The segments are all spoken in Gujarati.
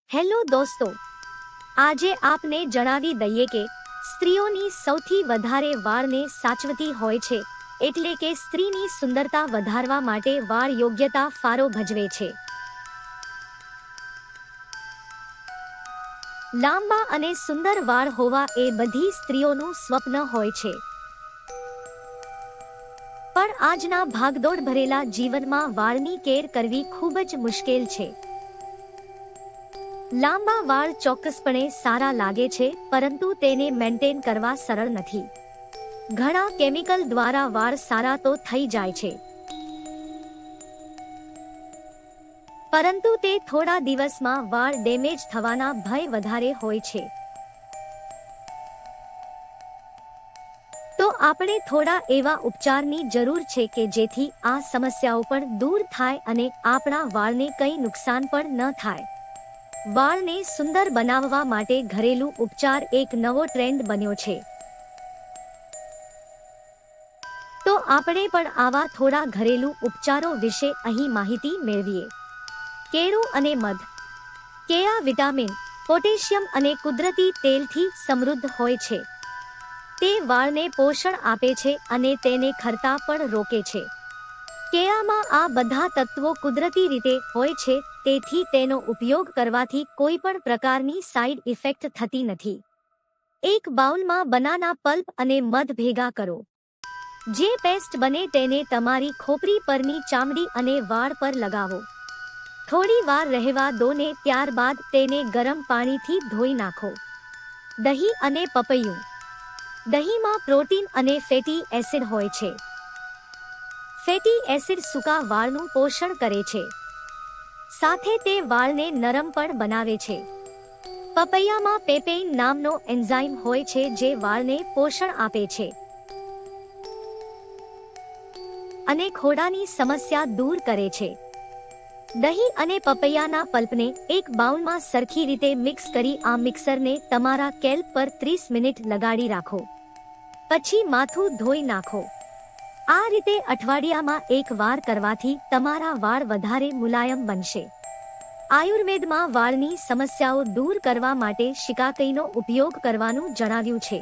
હેલો દોસ્તો, આજે આપને જણાવી દઈએ કે સ્ત્રીઓની સૌથી વધારે વાળને સાચવતી હોય છે, એટલે કે સ્ત્રીની સુંદરતા વધારવા માટે વાળ યોગ્યતા ફાળો ભજવે છે. લાંબા અને સુંદર વાળ હોવા એ બધી સ્ત્રીઓનું સ્વપ્ન હોય છે. પણ આજના ભાગદોડ ભરેલા જીવનમાં વાળની કેર કરવી ખૂબ જ મુશ્કેલ છે. લાંબા વાળ ચોક્કસપણે સારા લાગે છે, પરંતુ તેને મેન્ટેન કરવા સરળ નથી. ઘણા કેમિકલ દ્વારા વાળ સારા તો થઈ જાય છે, પરંતુ તે થોડા દિવસમાં વાળ ડેમેજ થવાના ભય વધારે હોય છે. તો આપણે થોડા એવા ઉપચારની જરૂર છે કે જેથી આ સમસ્યાઓ પણ દૂર થાય અને આપણા વાળને કંઈ નુકસાન પણ ન થાય. વાળને સુંદર બનાવવા માટે ઘરેલું ઉપચાર એક નવો ટ્રેન્ડ બન્યો છે. તો આપણે પણ આવા થોડા ઘરેલું ઉપચારો વિશે અહીં માહિતી મેળવીએ. કેળું અને મધ. કેળા વિટામિન, પોટેશિયમ અને કુદરતી તેલથી સમૃદ્ધ હોય છે. તે વાળને પોષણ આપે છે અને તેને ખરતા પણ રોકે છે. કેળામાં આ બધા તત્વો કુદરતી રીતે હોય છે, તેથી તેનો ઉપયોગ કરવાથી કોઈ પણ પ્રકારની સાઇડ ઇફેક્ટ થતી નથી. એક બાઉલમાં બનાના પલ્પ અને મધ ભેગા કરો. જે પેસ્ટ બને તેને તમારી ખોપરી પરની ચામડી અને વાળ પર લગાવો. થોડી વાર રહેવા દો ને ત્યારબાદ તેને ગરમ પાણીથી ધોઈ નાખો. દહીં અને પપૈયું. દહીંમાં પ્રોટીન અને ફેટી એસિડ હોય છે. ફેટી એસિડ સૂકા વાળનું પોષણ કરે છે, સાથે તે વાળને નરમ પણ બનાવે છે. પપૈયામાં પેપેઇન નામનો એન્ઝાઇમ હોય છે જે વાળને પોષણ આપે છે અને ખોડાની સમસ્યા દૂર કરે છે. દહીં અને પપૈયાના પલ્પને એક બાઉલમાં સરખી રીતે મિક્સ કરી આ મિક્સરને તમારા કેલ્પ પર 30 મિનિટ લગાડી રાખો. પછી માથું ધોઈ નાખો. આ રીતે અઠવાડિયામાં એક વાર કરવાથી તમારા વાળ વધારે મુલાયમ બનશે. આયુર્વેદમાં વાળની સમસ્યાઓ દૂર કરવા માટે શિકાકાઈનો ઉપયોગ કરવાનું જણાવ્યું છે.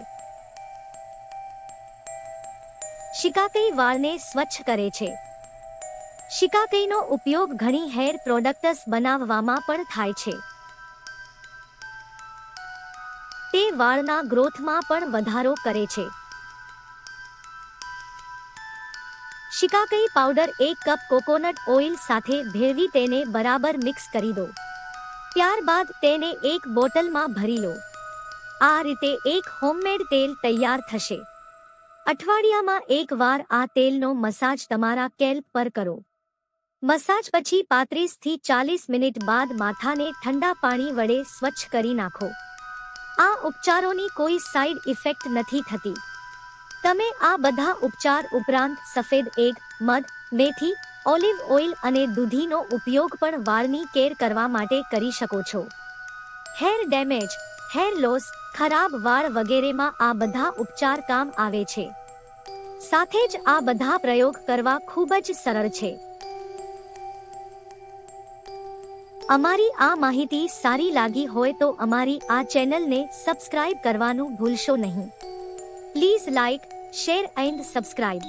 શિકાકાઈ વાળને સ્વચ્છ કરે છે. શિકાકાઈનો ઉપયોગ ઘણી હેર પ્રોડક્ટ્સ બનાવવામાં પણ થાય છે. તે વાળના ગ્રોથમાં પણ વધારો કરે છે. શિકાકાઈ પાવડર 1 કપ કોકોનટ ઓઇલ સાથે ભેળવી તેને બરાબર મિક્સ કરી દો. ત્યારબાદ તેને એક બોટલમાં ભરી લો. આ રીતે એક હોમમેડ તેલ તૈયાર થશે. અઠવાડિયામાં એક વાર આ તેલનો મસાજ તમારા કેલ્પ પર કરો. મસાજ પછી 35 થી 40 મિનિટ બાદ માથાને ઠંડા પાણી વડે સ્વચ્છ કરી નાખો. આ ઉપચારોની કોઈ સાઇડ ઇફેક્ટ નથી થતી. તમે આ બધા ઉપચાર ઉપરાંત સફેદ એગ, મધ, મેથી, ઓલિવ ઓઇલ અને દૂધીનો ઉપયોગ પણ વાળની કેર કરવા માટે કરી શકો છો. હેર ડેમેજ, હેર લોસ, ખરાબ વાળ વગેરેમાં આ બધા ઉપચાર કામ આવે છે. સાથે જ આ બધા પ્રયોગ કરવા ખૂબ જ સરળ છે. અમારી આ માહિતી સારી લાગી હોય તો અમારી આ ચેનલને સબસ્ક્રાઇબ કરવાનું ભૂલશો નહીં. Please like, share and subscribe.